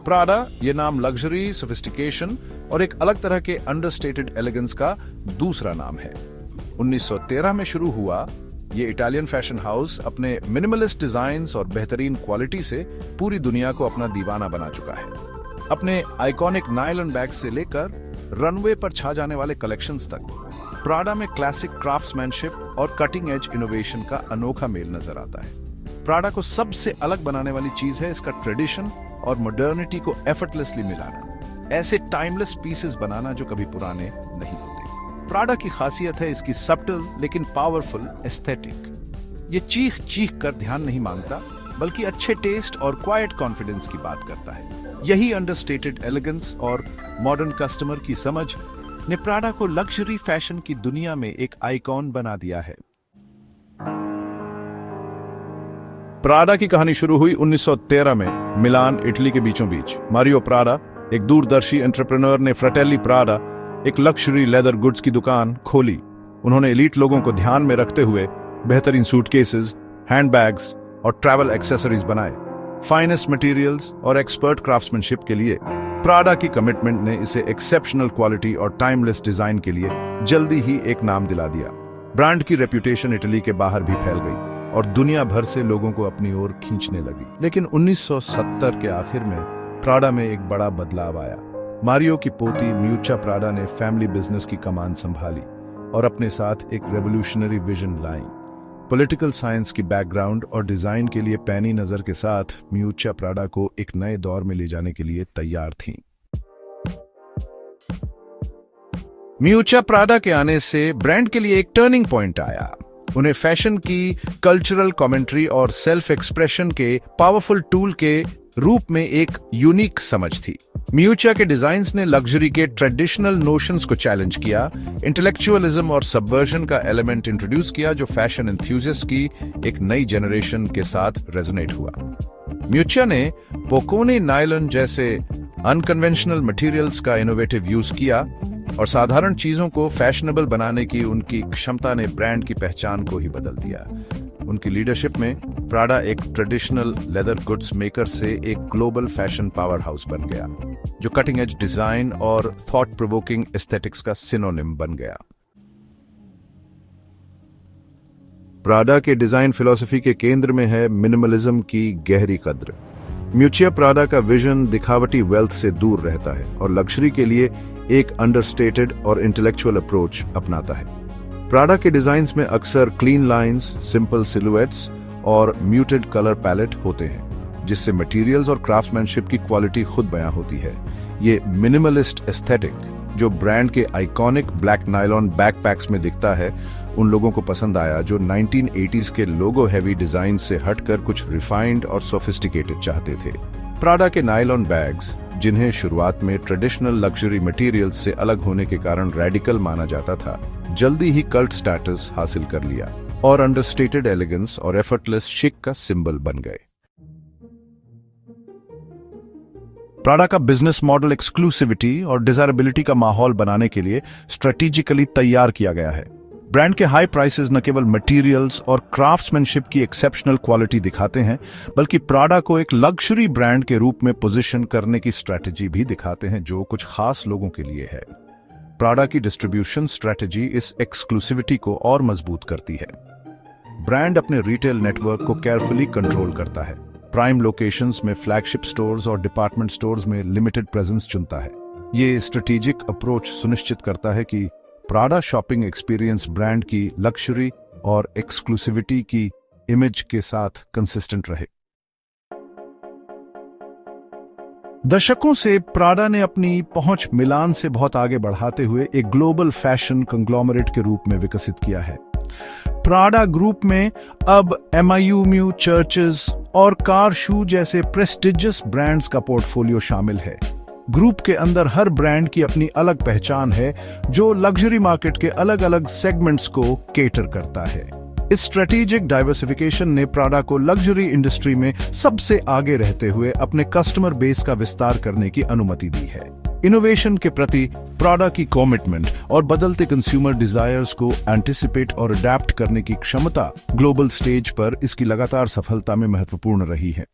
Prada ये नाम luxury, sophistication और एक अलग तरह के अंडरस्टेटेड एलिगेंस का दूसरा नाम है। 1913 में शुरू हुआ ये इटालियन फैशन हाउस अपने मिनिमलिस्ट डिजाइन्स और बेहतरीन क्वालिटी से पूरी दुनिया को अपना दीवाना बना चुका है। अपने आइकॉनिक नायलॉन बैग से लेकर रनवे पर छा जाने वाले कलेक्शंस तक प्राडा में क्लासिक क्राफ्ट्समैनशिप और कटिंग एज इनोवेशन का अनोखा मेल नजर आता है। प्राडा को सबसे अलग बनाने वाली चीज है इसका ट्रेडिशन और मॉडर्निटी को एफर्टलेसली मिलाना, ऐसे टाइमलेस पीसेस बनाना जो कभी पुराने नहीं होते। प्राडा की खासियत है इसकी सब्टल लेकिन पावरफुल एस्थेटिक। ये चीख चीख कर ध्यान नहीं मांगता, बल्कि अच्छे टेस्ट और क्वाइट कॉन्फिडेंस की बात करता है। यही अंडरस्टेटेड एलिगेंस और मॉडर्न कस्टमर की समझ ने प्राडा को लग्जरी फैशन की दुनिया में एक आइकॉन बना दिया है। प्राडा की कहानी शुरू हुई 1913 में मिलान, इटली के बीचों बीच। मारियो प्राडा, एक दूरदर्शी एंटरप्रेन्योर, ने फ्रेटेली प्राडा, एक लग्जरी लेदर गुड्स की दुकान खोली। उन्होंने एलीट लोगों को ध्यान में रखते हुए बेहतरीन सूटकेसेस, हैंडबैग्स और ट्रैवल एक्सेसरीज बनाए। फाइनेस्ट मटेरियल्स और एक्सपर्ट क्राफ्ट्समैनशिप के लिए प्राडा की कमिटमेंट ने इसे एक्सेप्शनल क्वालिटी और टाइमलेस डिजाइन के लिए जल्दी ही एक नाम दिला दिया। ब्रांड की रेप्यूटेशन इटली के बाहर भी फैल गई और दुनिया भर से लोगों को अपनी ओर खींचने लगी। लेकिन 1970 के आखिर में प्राडा में एक बड़ा बदलाव आया। मारियो की पोती म्यूचा प्राडा ने फैमिली बिजनेस की कमान संभाली और अपने साथ एक रेवोल्यूशनरी विजन लाई। पॉलिटिकल साइंस की बैकग्राउंड और डिजाइन के लिए पैनी नजर के साथ म्यूचा प्राडा को एक नए दौर में ले जाने के लिए तैयार थीं। म्यूचा प्राडा के आने से ब्रांड के लिए एक टर्निंग पॉइंट आया। उन्हें फैशन की कल्चरल कमेंट्री और सेल्फ एक्सप्रेशन के पावरफुल टूल के रूप में एक यूनिक समझ थी। म्यूचा के डिजाइन्स ने लग्जरी के ट्रेडिशनल नोशंस को चैलेंज किया, इंटेलेक्चुअलिज्म और सबवर्जन का एलिमेंट इंट्रोड्यूस किया जो फैशन एंथुसियास्ट की एक नई जनरेशन के साथ रेजोनेट हुआ। म्यूचा ने पोकोने नायलॉन जैसे अनकन्वेंशनल मटेरियल्स का इनोवेटिव यूज किया और साधारण चीजों को फैशनेबल बनाने की उनकी क्षमता ने ब्रांड की पहचान को ही बदल दिया। उनकी लीडरशिप में प्राडा एक ट्रेडिशनल लेदर गुड्स मेकर से एक ग्लोबल फैशन पावर हाउस बन गया, जो कटिंग एज डिजाइन और थॉट प्रोवोकिंग एस्थेटिक्स का सिनोनिम बन गया। प्राडा के डिजाइन फिलॉसफी के केंद्र में है मिनिमलिज्म की गहरी कद्र। म्यूचा प्राडा का विजन दिखावटी वेल्थ से दूर रहता है और लग्जरी के लिए एक अंडरस्टेटेड और इंटेलेक्चुअल अप्रोच अपनाता है। प्राडा के डिजाइन्स में अक्सर क्लीन लाइंस, सिंपल सिलुएट्स और म्यूटेड कलर पैलेट होते हैं, जिससे मटेरियल्स और क्राफ्ट्समैनशिप की क्वालिटी खुद बयां होती है। ये मिनिमलिस्ट एस्थेटिक जो ब्रांड के आइकॉनिक ब्लैक नायलॉन बैकपैक्स में दिखता है, उन लोगों को पसंद आया जो 1980s के लोगो हैवी डिजाइन से हटकर कुछ रिफाइंड और सोफिस्टिकेटेड चाहते थे। प्राडा के नायलॉन बैग्स, जिन्हें शुरुआत में ट्रेडिशनल लग्जरी मटेरियल्स से अलग होने के कारण रेडिकल माना जाता था, जल्दी ही कल्ट स्टेटस हासिल कर लिया और अंडरस्टेटेड एलिगेंस और एफर्टलेस शिक का सिंबल बन गए। प्राडा का बिजनेस मॉडल एक्सक्लूसिविटी और डिजायरेबिलिटी का माहौल बनाने के लिए स्ट्रेटेजिकली तैयार किया गया है। ब्रांड के हाई प्राइसेस न केवल मटेरियल्स और क्राफ्ट्समैनशिप की एक्सेप्शनल क्वालिटी दिखाते हैं, बल्कि प्राडा को एक लग्जरी ब्रांड के रूप में पोजीशन करने की स्ट्रेटेजी भी दिखाते हैं जो कुछ खास लोगों के लिए है। प्राडा की डिस्ट्रीब्यूशन स्ट्रेटेजी इस एक्सक्लूसिविटी को और मजबूत करती है। ब्रांड अपने रिटेल नेटवर्क को केयरफुली कंट्रोल करता है। प्राइम लोकेशंस में फ्लैगशिप स्टोर्स और डिपार्टमेंट स्टोर्स में लिमिटेड प्रेजेंस चुनता है। ये स्ट्रेटेजिक अप्रोच सुनिश्चित करता है कि प्राडा शॉपिंग एक्सपीरियंस ब्रांड की लग्जरी और एक्सक्लूसिविटी की इमेज के साथ कंसिस्टेंट रहे। दशकों से प्राडा ने अपनी पहुंच मिलान से बहुत आगे बढ़ाते हुए एक ग्लोबल फैशन कंग्लोमरेट के रूप में विकसित किया है। प्राडा ग्रुप में अब एमआईयू, म्यू, चर्चेस और कार शू जैसे प्रेस्टिजियस ब्रांड्स का पोर्टफोलियो शामिल है। ग्रुप के अंदर हर ब्रांड की अपनी अलग पहचान है जो लग्जरी मार्केट के अलग अलग सेगमेंट्स को केटर करता है। इस स्ट्रेटेजिक डाइवर्सिफिकेशन ने प्राडा को लग्जरी इंडस्ट्री में सबसे आगे रहते हुए अपने कस्टमर बेस का विस्तार करने की अनुमति दी है। इनोवेशन के प्रति प्राडा की कमिटमेंट और बदलते कंज्यूमर डिजायर्स को एंटिसिपेट और अडैप्ट करने की क्षमता ग्लोबल स्टेज पर इसकी लगातार सफलता में महत्वपूर्ण रही है।